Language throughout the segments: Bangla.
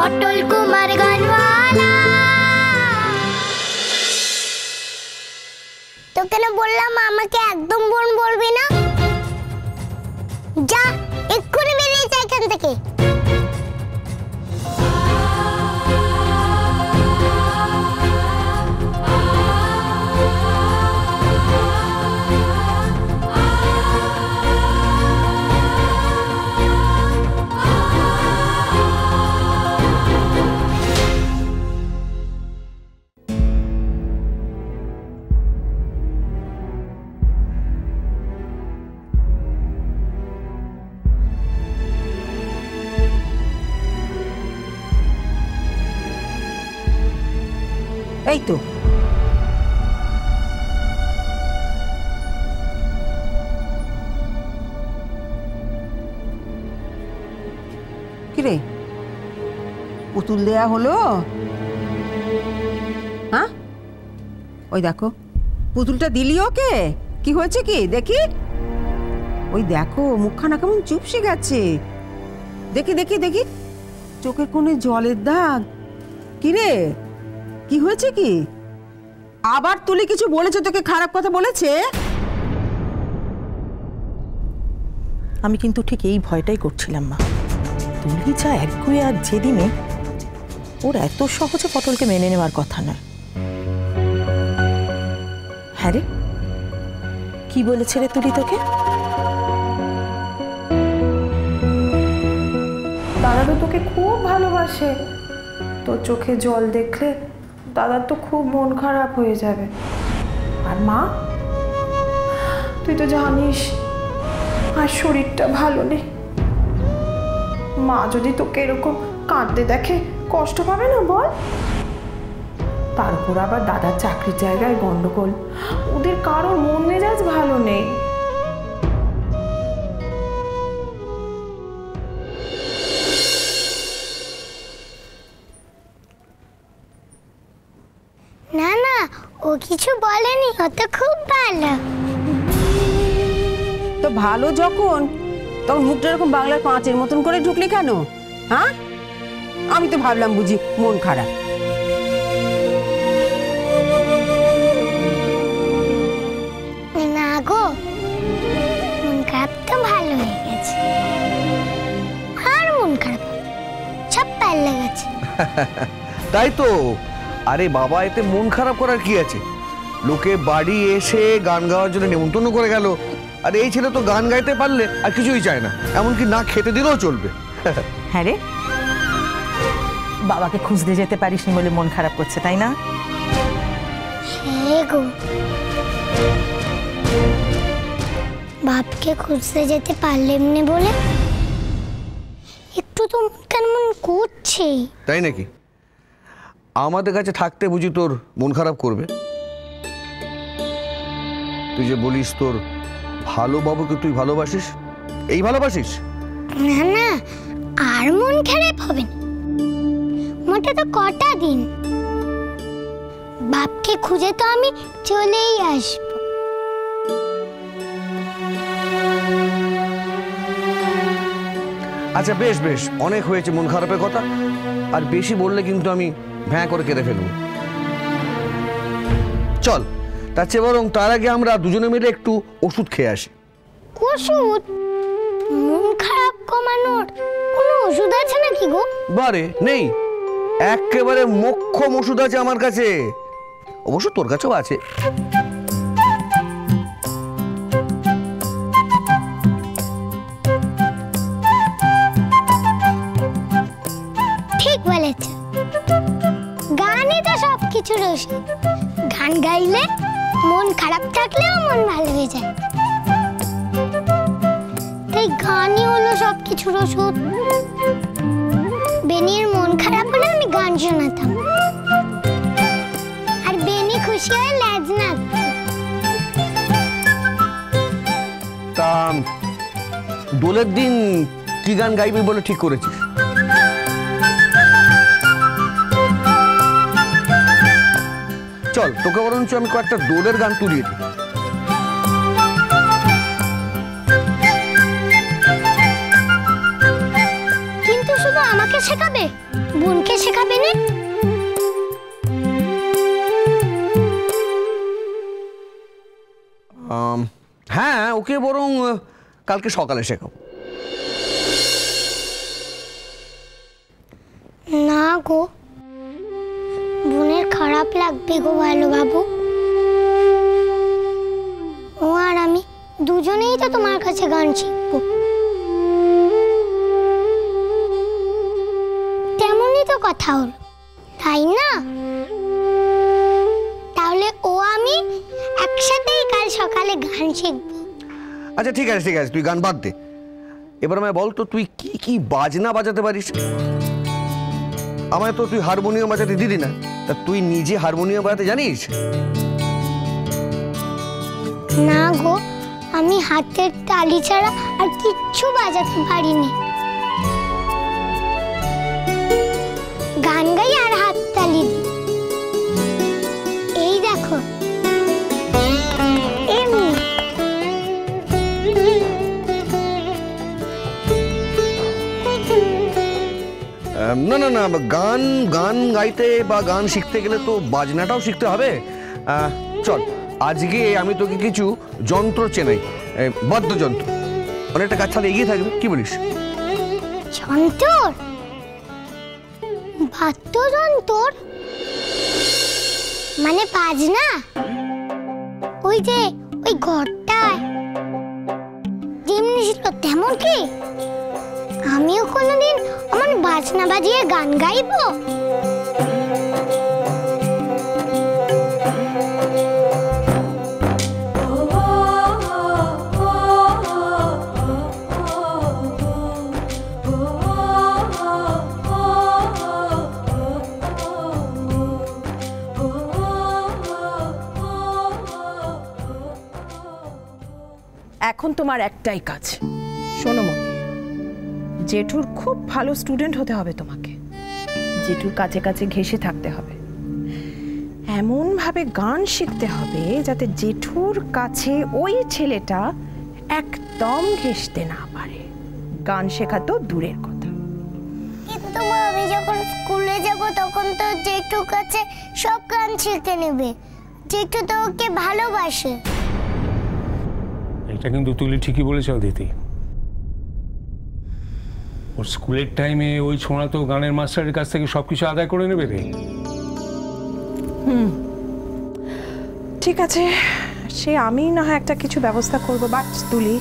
পটল কুমার গানওয়ালা। তোকে না বললাম আমাকে একদম বোন বলবি না। যা এক্ষুনি বেরিয়ে যা এখান থেকে। এই তো কিরে পুতুল দেয়া হলো? হ্যাঁ ওই দেখো পুতুলটা দিলি ওকে। কি হয়েছে কি দেখি? ওই দেখো মুখখানা কেমন চুপসে গেছে। দেখি দেখি দেখি চোখের কোণে জলের দাগ। কিরে কি হয়েছে কি? আবার তুলি কিছু বলেছে তোকে? খারাপ কথা বলেছে? আমি কিন্তু ঠিক এই ভয়টাই করছিলাম মা। তুলি যা একগুয়ে আর যেদিনে, ওর এত সহজে পটলকে মেনে নেওয়ার কথা নয়। হ্যাঁ রে কি বলেছে রে তুলি তোকে? দাদা তো তোকে খুব ভালোবাসে, তোর চোখে জল দেখলে দাদার তো খুব মন খারাপ হয়ে যাবে। আর মা তুই তো জানিস আর শরীরটা ভালো নেই। মা যদি তোকে এরকম কাঁদতে দেখে কষ্ট পাবে না বল? তারপর আবার দাদার চাকরির জায়গায় গন্ডগোল, ওদের কারোর মন মেজাজ ভালো নেই। না না ও কিছু বলেনি, ও তো খুব ভালো। তো ভালো যখন তখন মুখটা এরকম বাংলার পাঁচের মতন করে ঢুকলি কেন? হ্যাঁ আমি তো ভাবলাম বুঝি মন খারাপ। না গো মন খারাপ তো ভালো হয়ে গেছে। আর মন খারাপ সব পাল্লে গেছে। তাই তো। আরে বাবা এতে মন খারাপ করার কি আছে? লোকে বাড়ি এসে গান গাওয়ার জন্য নেমন্তন্ন করে গেল, আর এই ছেলে তো গান গাইতে পারলে আর কিছুই চায় না, এমনকি না খেতে দিলেও চলবে। হ্যাঁ রে বাবাকে খুঁজতে যেতে পারিসনি বলে মন খারাপ করছে তাই না? হ্যাঁ গো বাপকে খুঁজতে যেতে পারলাম না বলে একটু তো কেমন করছে। তাই নাকি? আমাদের কাছে থাকতে বুঝি তোর মন খারাপ করবে? তুই যে বলিস তোর ভালো বাবুকে তুই ভালোবাসিস, এই ভালোবাসিস? না না আর মন খারাপ হবে না। মোটে তো কটা দিন, বাপকে খুঁজে তো আমি চলেই আসবো। আচ্ছা বেশ বেশ, অনেক হয়েছে মন খারাপের কথা। আর বেশি বললে কিন্তু আমি ভ্যাঁ করে কেঁদে ফেলবো। চল তার চেয়ে বরং তার আগে আমরা দুজনে মিলে একটু ওষুধ খেয়ে আসি। ওষুধ? মন খারাপ কমানোর কোনো ওষুধ আছে নাকি গো? বারে নেই, একেবারে মোক্ষম ওষুধ আছে আমার কাছে। অবশ্য তোর কাছেও আছে। ঠিক বলেছ, গানই তো সব কিছুর ওষুধ। গান গাইলে মন খারাপ থাকলেও মন ভালো হয়ে যায়। তাই গানই হলো সব কিছুর ওষুধ। বেনির মন খারাপ হলে আমি গান শোনাতাম, আর বেনি খুশি হয়ে লেজ নাচত। তা দোলের দিন কি গান গাইবি বলে ঠিক করেছিস? চল তোকে বরঞ্চ আমি কয়েকটা দোলের গান তুলিয়ে দিই। কিন্তু শুধু আমাকে আমাকে শেখাবে, বোনকে শেখাবে না? হ্যাঁ, ওকে বরং কালকে সকালে শেখাবো। না গো, বোনের খারাপ লাগবে গো ভালো বাবু। ও আর আমি দুজনেই তো তোমার কাছে গান শিখবো। তেমনই তো কথা হলো, তাই না? তাহলে ও আমি একসাথেই কাল সকালে গান শিখবো। আচ্ছা ঠিক আছে ঠিক আছে, তুই গান বাদ দে। এবার আমায় বল তো তুই কি কি বাজনা বাজাতে পারিস? আমায় তো তুই হারমোনিয়াম বাজাতে দিলি না, তা তুই নিজে হারমোনিয়াম বাজাতে জানিস? না গো, আমি হাতের তালি ছাড়া আর কিচ্ছু বাজাতে পারিনি। গান গাই আর হাত তালি দিই। এই দেখো এমনি। না না না, গান গান গাইতে বা গান শিখতে গেলে তো বাজনাটাও শিখতে হবে। চল আজকে আমি তোকে কিছু যন্ত্র চেনাই, বাদ্যযন্ত্র। অনেকটা কাজ তাহলে এগিয়ে থাকবে, কি বলিস? যন্ত্র? বাদ্যযন্ত্র মানে বাজনা? ওই যে ওই ঘরটায় যেমনি ছিল তেমন কি? আমিও কোনোদিন আমার বাজনা বাজিয়ে গান গাইবো? এখন তোমার একটাই কাজ, শোনো মা, জেঠুর খুব ভালো স্টুডেন্ট হতে হবে তোমাকে। জেঠুর কাছে কাছে ঘেঁষে থাকতে হবে, এমন ভাবে গান শিখতে হবে যাতে জেঠুর কাছে ওই ছেলেটা একদম ঘেঁষতে না পারে। গান শেখা তো দূরের কথা। কিন্তু আমি যখন স্কুলে যাব তখন তো জেঠুর কাছে সব গান শিখে নেবে। জেঠু তো ওকে ভালোবাসে। এটা কিন্তু তুলি ঠিকই বলেছ দিদি। ওর স্কুলের টাইমে ওই ছোঁড়া তো গানের মাস্টারের কাছ থেকে সবকিছু আদায় করে নেবে রে। ঠিক আছে, সে আমি না হয় একটা কিছু ব্যবস্থা করব, বাট তুলি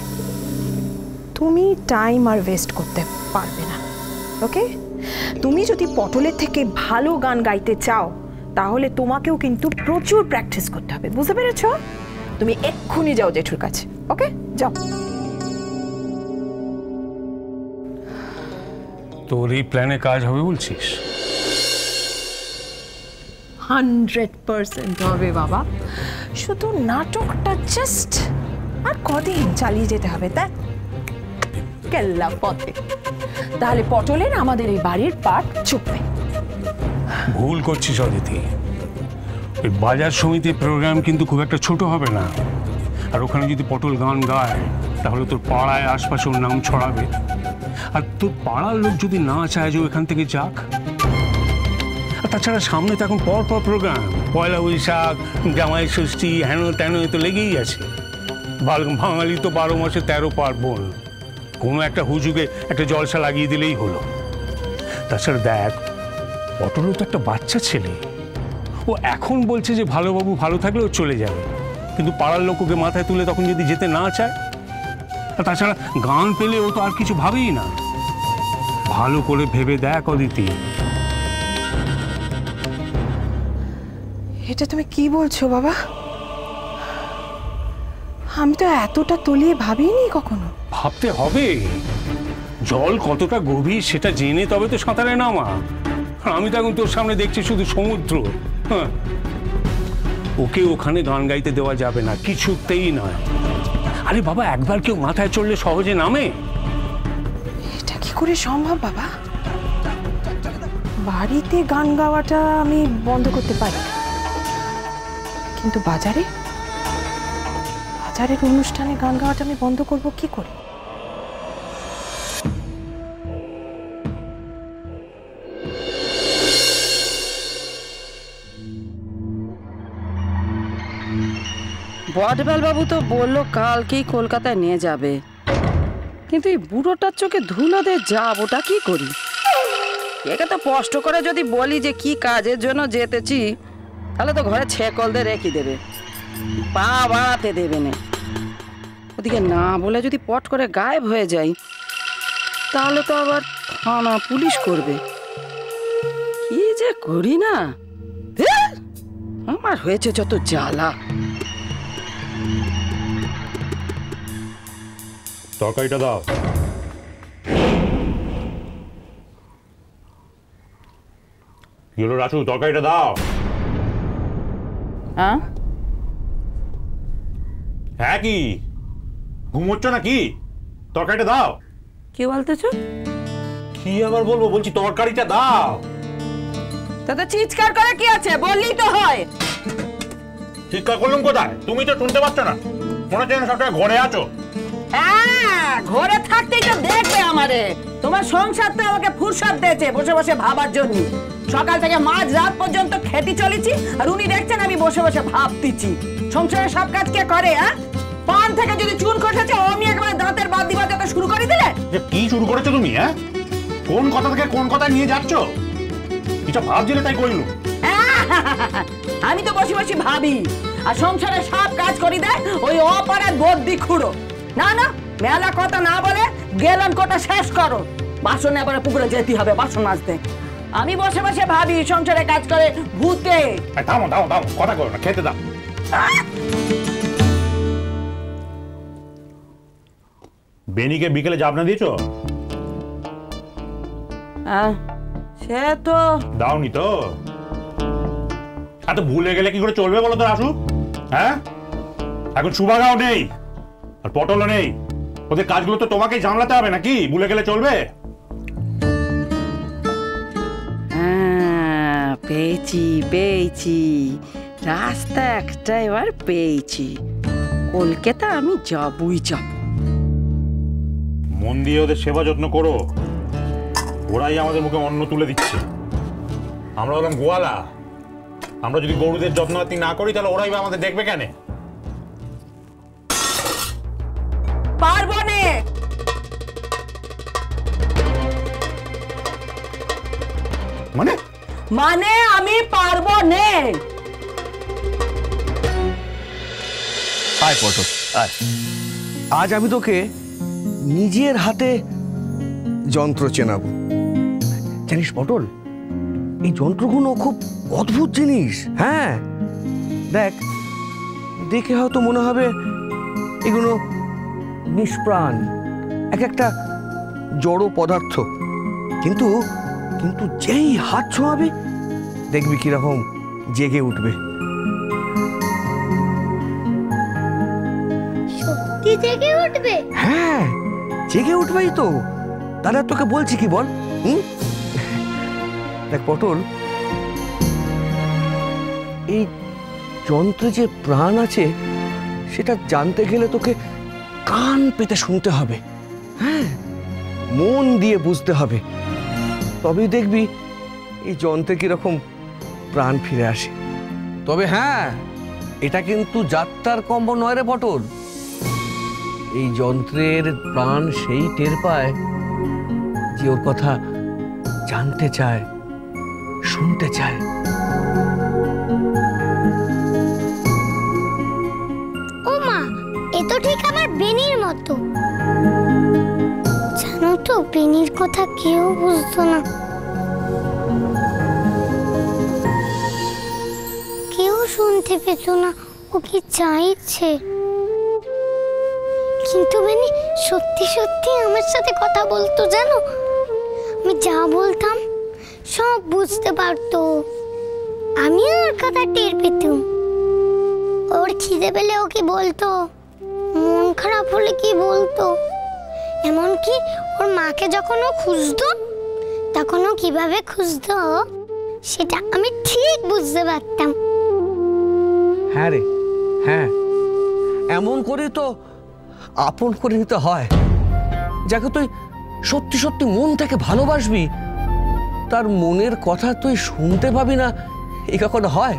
তুমি টাইম আর ওয়েস্ট করতে পারবে না, ওকে? তুমি যদি পটলের থেকে ভালো গান গাইতে চাও তাহলে তোমাকেও কিন্তু প্রচুর প্র্যাকটিস করতে হবে, বুঝতে পেরেছো? তুমি এক্ষুনি যাও জেঠুর কাছে, ওকে? যাও। তোর এই প্ল্যানে কাজ হবে বলছিস? 100% হবে বাবা, শুধু নাটকটা জাস্ট আর কদিন চালিয়ে যেতে হবে, তাই কেল্লা পথে। তাহলে পটলের আমাদের এই বাড়ির পাট চুপবে। ভুল করছিস অদিতি। ওই বাজার সমিতির প্রোগ্রাম কিন্তু খুব একটা ছোট হবে না, আর ওখানে যদি পটল গান গায় তাহলে তোর পাড়ায় আশপাশে ওর নাম ছড়াবে। আর তোর পাড়ার লোক যদি না চায় যে এখান থেকে যাক, আর তাছাড়া সামনে তো এখন পর পর প্রোগ্রাম, পয়লা বৈশাখ, জামাই ষষ্ঠী, হেন তেন তো লেগেই আছে। বাঙালি তো 12 মাসে 13 পার্বণ, কোনো একটা হুজুগে একটা জলসা লাগিয়ে দিলেই হলো। তাছাড়া দেখ, পটলও তো একটা বাচ্চা ছেলে, ও এখন বলছে যে ভালোবাবু ভালো থাকলে ও চলে যাবে, কিন্তু পাড়ার লোক ওকে মাথায় তুলে তখন যদি যেতে না চায়। আর তাছাড়া গান পেলে ও তো আর কিছু ভাবেই না। ভালো করে ভেবে দেখ অদিতি। এটা তুমি কি বলছো বাবা? আমি তো এতটা তলিয়ে ভাবিনি কখনো। ভাবতে হবে, জল কতটা গভীর সেটা জেনে তবে তো সাঁতারে নামা। আমি তো এখন তোর সামনে দেখছি শুধু সমুদ্র। হ্যাঁ, ওকে ওখানে গান গাইতে দেওয়া যাবে না, কিছুতেই নয়। আরে বাবা, একবার কেউ মাথায় চড়লে সহজে নামে? এটা কি করে সম্ভব বাবা? বাড়িতে গান গাওয়াটা আমি বন্ধ করতে পারি, কিন্তু বাজারের অনুষ্ঠানে গান গাওয়াটা আমি বন্ধ করব কি করে? বটবেল বাবু তো বললো কালকেই কলকাতায় নিয়ে যাবে, কিন্তু এই বুড়োটার চোখে ধুলো দিয়ে যাবোটা কি করি? একে তো কষ্ট করে যদি বলি যে কি কাজের জন্য যেতেছি, তাহলে তো ঘরে ছেকল দিয়ে রেখে দেবে, পা বাড়াতে দেবে না। ওদিকে না বলে যদি পট করে গায়েব হয়ে যাই, তাহলে তো আবার থানা পুলিশ করবে। কি যে করি না, ধ্যার, আমার হয়েছে যত জ্বালা। তরকারিটা দাও। কি হলো রাসু, তরকারিটা দাও। হ্যাঁ হ্যাঁ কি ঘুমোচ্ছ নাকি? তরকারিটা দাও। কি বলতেছো? কি আবার বলবো, বলছি তরকারিটা দাও। তাতে চিৎকার করে কি আছে, বললেই তো হয়। চিৎকার করলাম কোথায়? তুমি তো শুনতে পাচ্ছ না? মনে হচ্ছে না সবটা ঘরে আছো। হ্যাঁ, ঘরে থাকতেই তো দেখবে আমারে। তোমার সংসার তো আমাকে ফুরসত দিয়েছে বসে বসে ভাবার জন্য। সকাল থেকে মাঝ রাত পর্যন্ত খেতে চলেছি, আর উনি দেখছেন আমি বসে বসে ভাবতেছি। সংসারের সব কাজ কে করে? পান থেকে যদি চুন কষেছে অমনি একেবারে দাঁতের বাদ দিবার যত শুরু করে দিলে। যে কি শুরু করেছো তুমি? কোন কথা থেকে কোন কথা নিয়ে যাচ্ছ? এটা ভাবছিলে তাই কইলো। আমি তো বসে বসে ভাবি, আর সংসারের সব কাজ করি দেয় ওই অপরাধ বদ্যি খুঁড়ো। না না, মেলা কথা না বলে গেলাম কোটা শেষ করো। বাসন এবারে পুকুরে যেতে হবে বাসন মাজতে। আমি বসে বসে ভাবি সংসারে কাজ করে ভূতে। থামো থামো থামো, কথা করো না, খেতে দাও। বেনিকে বিকেলে জাবনা দিয়েছো? সে তো দাওনি তো। এত ভুলে গেলে কি করে চলবে বলো তো রাসু? হ্যাঁ, এখন সুভাগাও নেই আর পটলও নেই, ওদের কাজগুলো তো তোমাকেই সামলাতে হবে নাকি? ভুলে গেলে চলবে? পেয়েছি পেয়েছি, রাস্তা একটা এবার পেয়েছি। কলকাতা আমি যাবই যাব। মন দিয়ে ওদের সেবা যত্ন করো, ওরাই আমাদের মুখে অন্ন তুলে দিচ্ছে। আমরা হলাম গোয়ালা, আমরা যদি গরুদের যত্ন না করি তাহলে ওরাই বা আমাদের দেখবে কেন? পারবো না। মানে মানে আমি পারবো না। আয় পটল আয়, আজ আমি তোকে নিজের হাতে যন্ত্র চেনাবো। জানিস পটল, এই যন্ত্রগুলো খুব অদ্ভুত জিনিস। হ্যাঁ দেখ, দেখে হয়তো মনে হবে এগুলো নিষ্প্রাণ, এক একটা জড় পদার্থ, কিন্তু কিন্তু যেই হাত ছোঁয়াবে দেখবি কিরকম জেগে উঠবে। সত্যি জেগে উঠবে? হ্যাঁ, জেগে উঠবেই তো। তাহলে তোকে বলছি কি বল? দেখ পটল, এই যন্ত্রে যে প্রাণ আছে সেটা জানতে গেলে তোকে কান পেতে শুনতে হবে। হ্যাঁ, মন দিয়ে বুঝতে হবে, তবেই দেখবি এই যন্ত্রে কিরকম প্রাণ ফিরে আসে। তবে হ্যাঁ, এটা কিন্তু যাত্রার কম্ব নয় রে পটল। এই যন্ত্রের প্রাণ সেই টের পায় যে ওর কথা জানতে চায়, শুনতে চায়। ও মা, এ তো ঠিক আমার বেনির মতো। জানো তো, বেনির কথা কেউ বুঝতো না, কেউ শুনতে পেত না ও কি চাইছে। কিন্তু বেনি সত্যি সত্যি আমার সাথে কথা বলতো, জানো। আমি যা বলতাম সব বুঝতে পারতো। আমিও ওর কথা টের পেতাম। ওর খিদে পেলে ও কি বলতো, মন খারাপ হলে কি বলতো, এমনকি ওর মাকে যখন ও খুঁজতো তখন ও কিভাবে খুঁজতো সেটা আমি ঠিক বুঝতে পারতাম। হ্যাঁ রে, হ্যাঁ, এমন করে তো আপন করে নিতে হয়। যাকে তুই সত্যি সত্যি মন থেকে ভালোবাসবি, তার মনের কথা তুই শুনতে পাবি না, এই কখনো হয়?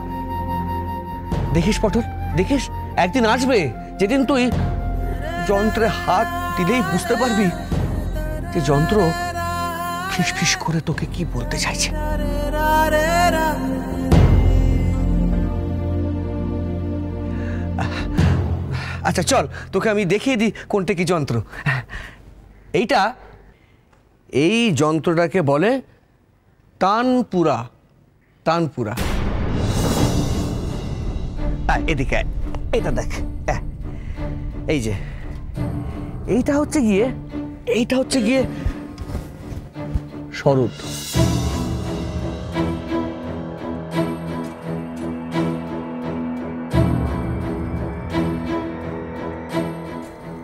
দেখিস পটল, দেখিস একদিন আসবে যেদিন তুই যন্ত্রে হাত দিলেই বুঝতে পারবি যে যন্ত্র ফিসফিস করে তোকে কি বলতে চাইছে। আচ্ছা চল, তোকে আমি দেখিয়ে দিই কোনটা কি যন্ত্র। এই যন্ত্রটাকে বলে তানপুরা। তানপুরা, এদিকে এটা দেখ। এই যে এইটা হচ্ছে গিয়ে শরৎ।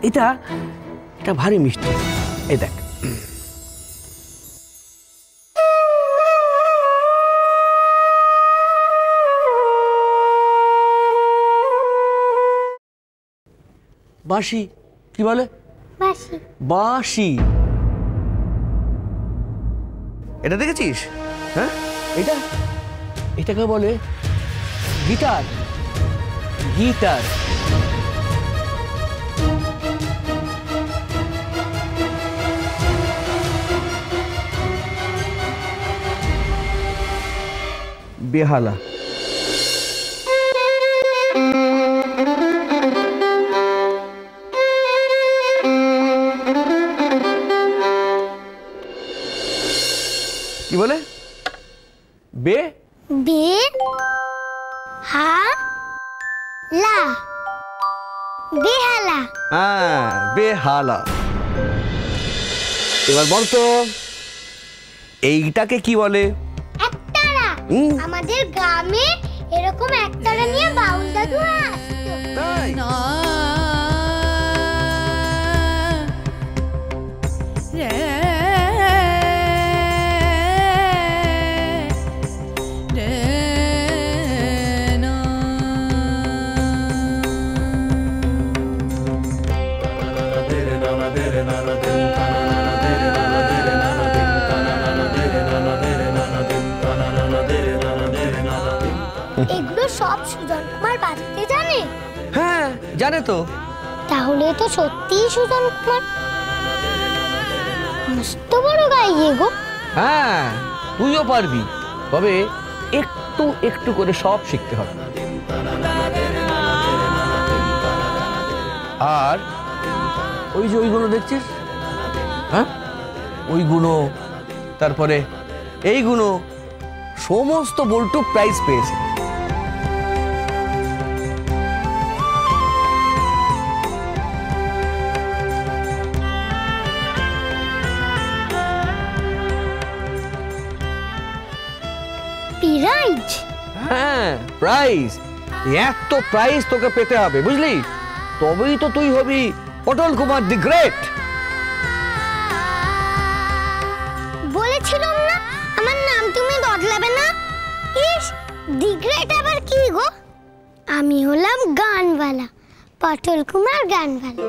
এটা ভারী মিষ্টি। এই দেখ, বাঁশি। কি বলে? বাঁশি। বাঁশি। এটা দেখেছিস? হ্যাঁ, এটাকে বলে গিটার। গিটার। বেহালা। কি বলে? বেহালা। হ্যাঁ, বেহালা। এবার বল তো এইটাকে কি বলে? একতারা। আমাদের গ্রামে এরকম একতারা নিয়ে বাউল দাদু আসতো। তাই? এগুলো সব সুজন কুমার বাজাতে জানে? হ্যাঁ, জানে তো। তাহলে তো সত্যিই সুজন কুমার মস্ত বড় গাইয়ে গো। হ্যাঁ, তুইও পারবি, তবে একটু একটু করে সব শিখতে হবে। আর ওই যে ওইগুলো দেখছিস, হ্যাঁ, ওইগুলো, তারপরে এইগুলো সমস্ত বল্টু প্রাইজ পেয়েছে। প্রাইজ? হ্যাঁ, প্রাইজ। এত প্রাইজ তোকে পেতে হবে, বুঝলি? তবেই তো তুই হবি পটল কুমার দি গ্রেট। বলেছিলাম না আমার নাম তুমি বদলাবে না। ইস, দি গ্রেট আবার কি গো? আমি হলাম গানওয়ালা, পটল কুমার গানওয়ালা।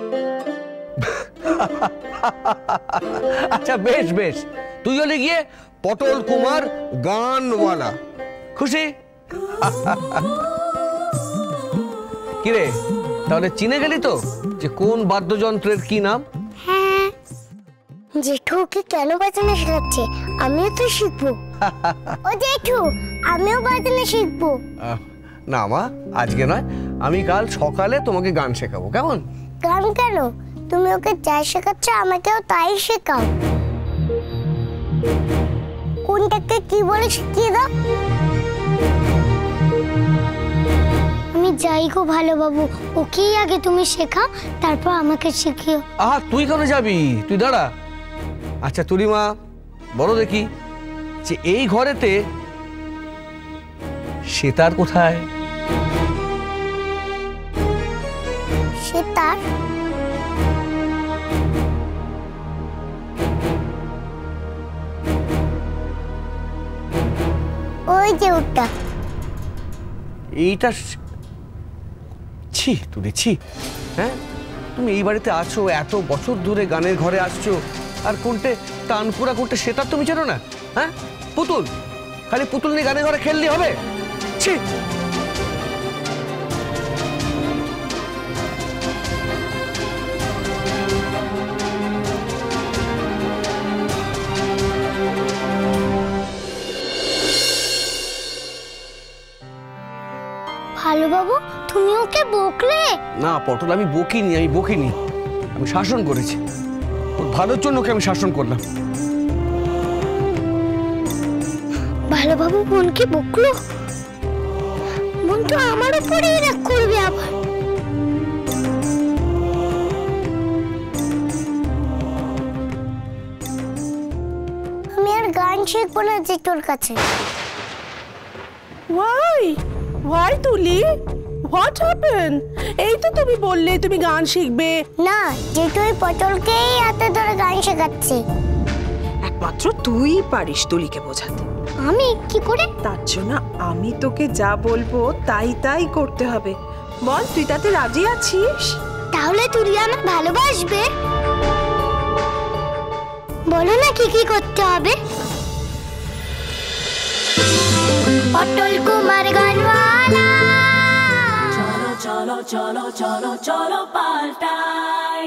আচ্ছা বেশ বেশ, তুই হলে গিয়ে পটল কুমার গানওয়ালা। খুশি? কিরে, তাহলে চিনে গেলি তো যে কোন বাদ্যযন্ত্রের কি নাম? হ্যাঁ, জেঠু ওকে কেন বাজানো শেখাচ্ছে? আমিও তো শিখবো। ও জেঠু, আমিও বাজানো শিখবো। না মা, আজকে নয়, আমি কাল সকালে তোমাকে গান শেখাবো, কেমন? গান কেন? তুমি ওকে যাই শেখাচ্ছ আমাকেও তাই শেখাও। কোনটাকে কি বলে শিখিয়ে দাও। আমি যাই গো ভালো বাবু, ওকেই আগে তুমি শেখাও, তারপর আমাকে শিখিও। আহা, তুই কেন যাবি? তুই দাঁড়া। আচ্ছা তুরিমা, বলো দেখি যে এই ঘরেতে সেতার কোথায়? সেতার? ওই যে ওটা। এইটা? ছি তুই, ছি। হ্যাঁ, তুমি এই বাড়িতে আছো, এত বছর ধরে গানের ঘরে আসছো, আর কোনটে তানপুরা কোনটে সেতার তুমি জানো না? হ্যাঁ, পুতুল, খালি পুতুল নিয়ে গানের ঘরে খেললি হবে? ছি। ভালো বাবু, তুমি ওকে বকলে? না পটল, আমি বকিনি, আমি শাসন করেছি। ওর ভালোর জন্য ওকে আমি শাসন করলাম। ভালো বাবু বোনকে বকলো? বোন তো আমার উপরেই রাগ করবে আবার। আমি আর গান শিখবো না জেঠুর কাছে। Why, তুলি? What happened? এই তো তুমি বললে তুমি গান শিখবে। না, জেঠু ওই পটলকেই হাতে ধরে গান শেখাচ্ছে। একমাত্র তুই পারিস তুলিকে বোঝাতে। আমি কি করে? তার জন্য আমি তোকে যা বলবো তাই করতে হবে। বল, তুই তাতে রাজি আছিস? তাহলে তুলি আমায় ভালোবাসবে? বলো না কি কি করতে হবে। পটল কুমার গানওয়ালা, চলো চলো চলো চলো চলো পাল্টাই।